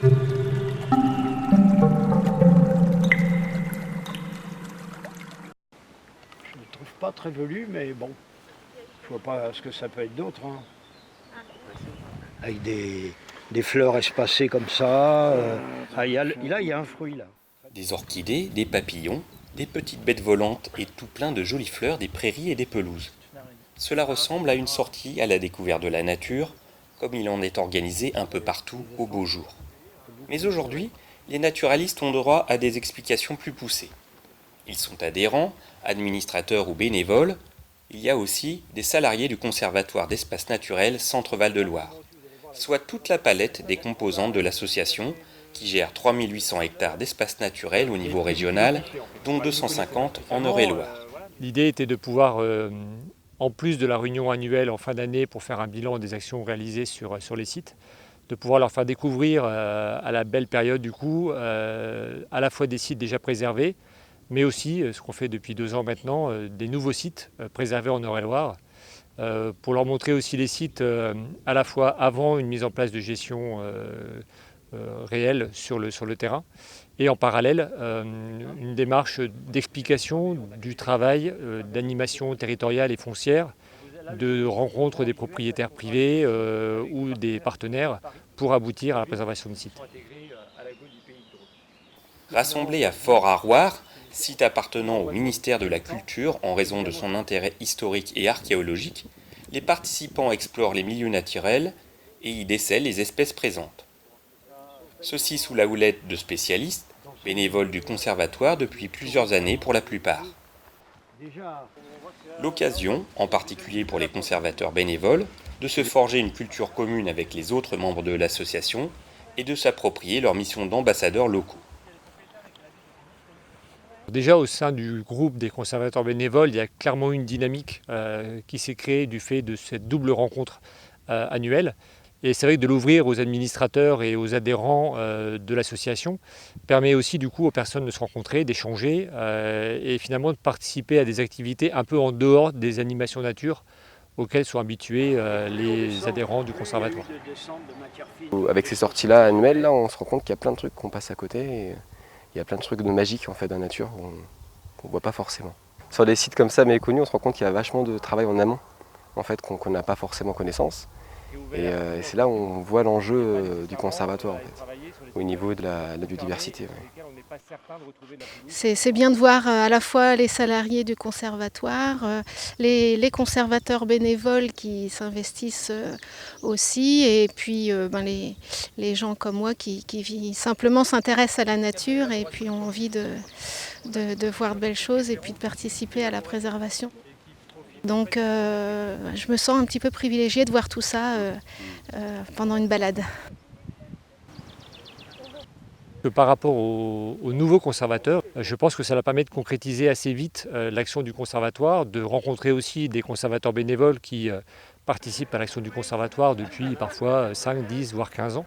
Je ne trouve pas très velu, mais bon, je vois pas ce que ça peut être d'autre. Hein. Avec des fleurs espacées comme ça. Ah, là, il y a un fruit là. Des orchidées, des papillons, des petites bêtes volantes et tout plein de jolies fleurs des prairies et des pelouses. Cela ressemble à une sortie à la découverte de la nature, comme il en est organisé un peu partout au beau jour. Mais aujourd'hui, les naturalistes ont droit à des explications plus poussées. Ils sont adhérents, administrateurs ou bénévoles. Il y a aussi des salariés du Conservatoire d'espaces naturels Centre-Val de Loire, soit toute la palette des composantes de l'association qui gère 3800 hectares d'espaces naturels au niveau régional, dont 250 en Eure-et-Loire. L'idée était de pouvoir, en plus de la réunion annuelle en fin d'année pour faire un bilan des actions réalisées sur les sites, de pouvoir leur faire découvrir à la belle période du coup, à la fois des sites déjà préservés, mais aussi, ce qu'on fait depuis 2 ans maintenant, des nouveaux sites préservés en Eure-et-Loire, pour leur montrer aussi les sites à la fois avant une mise en place de gestion réelle sur le terrain, et en parallèle une démarche d'explication du travail d'animation territoriale et foncière, de rencontre des propriétaires privés ou des partenaires pour aboutir à la préservation du site. Rassemblés à Fort-Arroire, site appartenant au ministère de la Culture en raison de son intérêt historique et archéologique, les participants explorent les milieux naturels et y décèlent les espèces présentes. Ceci sous la houlette de spécialistes, bénévoles du conservatoire depuis plusieurs années pour la plupart. L'occasion, en particulier pour les conservateurs bénévoles, de se forger une culture commune avec les autres membres de l'association et de s'approprier leur mission d'ambassadeurs locaux. Déjà au sein du groupe des conservateurs bénévoles, il y a clairement une dynamique qui s'est créée du fait de cette double rencontre annuelle. Et c'est vrai que de l'ouvrir aux administrateurs et aux adhérents de l'association permet aussi du coup aux personnes de se rencontrer, d'échanger et finalement de participer à des activités un peu en dehors des animations nature auxquelles sont habitués les adhérents du conservatoire. Avec ces sorties-là annuelles, là, on se rend compte qu'il y a plein de trucs qu'on passe à côté. Et il y a plein de trucs de magique en fait, dans la nature qu'on ne voit pas forcément. Sur des sites comme ça méconnus, on se rend compte qu'il y a vachement de travail en amont en fait, qu'on n'a pas forcément connaissance. Et c'est là où on voit l'enjeu du conservatoire en fait, au niveau de la biodiversité. Ouais. C'est bien de voir à la fois les salariés du conservatoire, les conservateurs bénévoles qui s'investissent aussi, et puis les gens comme moi qui simplement s'intéressent à la nature et puis ont envie de voir de belles choses et puis de participer à la préservation. Donc je me sens un petit peu privilégiée de voir tout ça pendant une balade. Par rapport aux nouveaux conservateurs, je pense que ça leur permet de concrétiser assez vite l'action du conservatoire, de rencontrer aussi des conservateurs bénévoles qui participent à l'action du conservatoire depuis parfois 5, 10, voire 15 ans.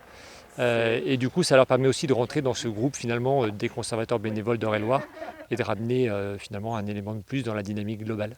Et du coup, ça leur permet aussi de rentrer dans ce groupe finalement des conservateurs bénévoles d'Eure-et-Loire et de ramener finalement un élément de plus dans la dynamique globale.